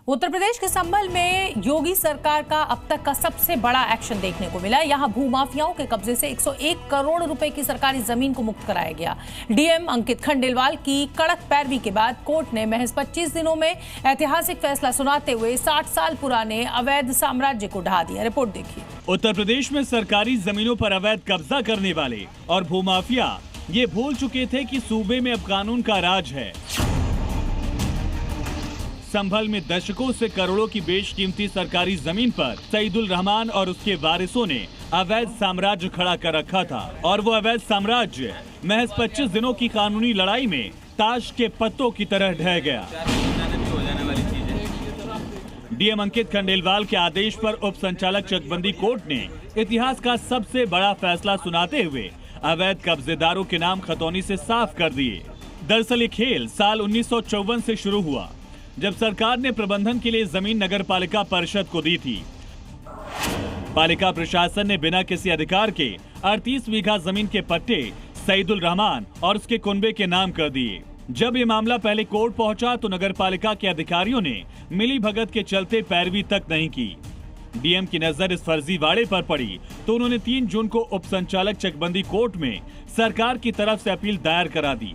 उत्तर प्रदेश के संभल में योगी सरकार का अब तक का सबसे बड़ा एक्शन देखने को मिला। यहां भूमाफियाओं के कब्जे से 101 करोड़ रुपए की सरकारी जमीन को मुक्त कराया गया। डीएम अंकित खंडेलवाल की कड़क पैरवी के बाद कोर्ट ने महज 25 दिनों में ऐतिहासिक फैसला सुनाते हुए 60 साल पुराने अवैध साम्राज्य को ढहा दिया। रिपोर्ट देखिए। उत्तर प्रदेश में सरकारी जमीनों पर अवैध कब्जा करने वाले और भूमाफिया ये भूल चुके थे कि सूबे में अब कानून का राज है। संभल में दशकों से करोड़ों की बेशकीमती सरकारी जमीन पर सईदुल रहमान और उसके वारिसों ने अवैध साम्राज्य खड़ा कर रखा था और वो अवैध साम्राज्य महज 25 दिनों की कानूनी लड़ाई में ताश के पत्तों की तरह ढह गया। डीएम अंकित खंडेलवाल के आदेश पर उप संचालक चकबंदी कोर्ट ने इतिहास का सबसे बड़ा फैसला सुनाते हुए अवैध कब्जेदारों के नाम खतौनी से साफ कर दिए। दरअसल ये खेल साल 1954 से शुरू हुआ, जब सरकार ने प्रबंधन के लिए जमीन नगर पालिका परिषद को दी थी। पालिका प्रशासन ने बिना किसी अधिकार के 38 बीघा जमीन के पट्टे सईदुल रहमान और उसके कुनबे के नाम कर दिए। जब ये मामला पहले कोर्ट पहुंचा तो नगर पालिका के अधिकारियों ने मिली भगत के चलते पैरवी तक नहीं की। डीएम की नजर इस फर्जीवाड़े पर पड़ी तो उन्होंने 3 जून को उप संचालक चकबंदी कोर्ट में सरकार की तरफ से अपील दायर करा दी।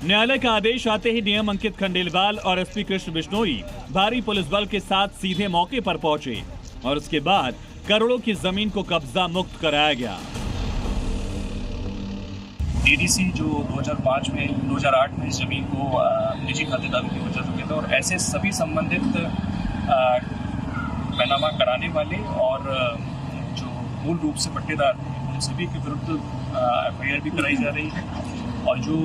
न्यायालय का आदेश आते ही डीएम अंकित खंडेलवाल और एसपी कृष्ण बिश्नोई भारी पुलिस बल के साथ सीधे मौके पर पहुंचे और उसके बाद करोड़ों की जमीन को कब्जा मुक्त कराया गया। डीडीसी जो 2008 में इस जमीन को निजी खातेदारों की बचा चुके थे और ऐसे सभी संबंधित पैनामा कराने वाले और जो मूल रूप से पट्टेदार थे उन सभी के विरुद्ध एफआईआर भी कराई जा रही है और जो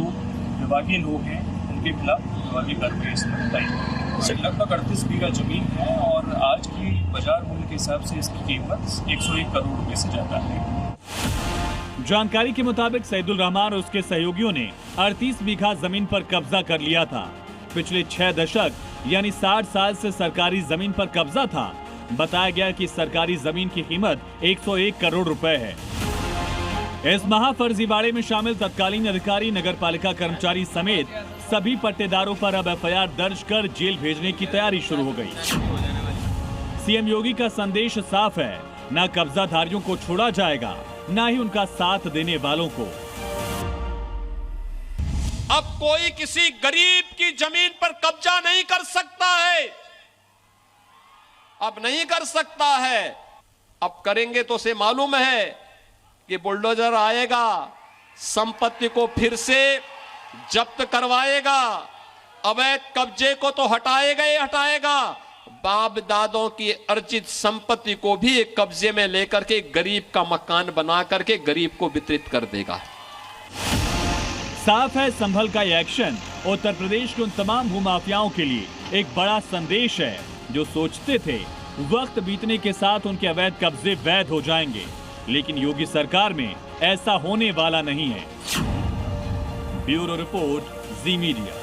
विभागीय लोग हैं उनके खिलाफ विभागीय कार्रवाई इसमें बताई। लगभग 38 बीघा जमीन है और आज की बाजार मूल्य के हिसाब से इसकी कीमत 101 करोड़ रुपए से ज्यादा है। जानकारी के मुताबिक सईदुल रहमान और उसके सहयोगियों ने 38 बीघा जमीन पर कब्जा कर लिया था। पिछले 6 दशक यानी 60 साल से सरकारी जमीन पर कब्जा था। बताया गया कि सरकारी जमीन की कीमत 101 करोड़ रुपए है। इस महाफर्जीवाड़े में शामिल तत्कालीन अधिकारी, नगर पालिका कर्मचारी समेत सभी पट्टेदारों पर अब एफआईआर दर्ज कर जेल भेजने की तैयारी शुरू हो गई। सीएम योगी का संदेश साफ है, न कब्जाधारियों को छोड़ा जाएगा, न ही उनका साथ देने वालों को। अब कोई किसी गरीब की जमीन पर कब्जा नहीं कर सकता है, अब नहीं कर सकता है। अब करेंगे तो से मालूम है कि बुलडोजर आएगा, संपत्ति को फिर से जब्त करवाएगा, अवैध कब्जे को तो हटाएगा ही हटाएगा, बाप दादों की अर्जित संपत्ति को भी एक कब्जे में लेकर के गरीब का मकान बना करके गरीब को वितरित कर देगा। साफ है, संभल का ये एक्शन उत्तर प्रदेश के उन तमाम भूमाफियाओं के लिए एक बड़ा संदेश है जो सोचते थे वक्त बीतने के साथ उनके अवैध कब्जे वैध हो जाएंगे, लेकिन योगी सरकार में ऐसा होने वाला नहीं है। ब्यूरो रिपोर्ट, जी मीडिया।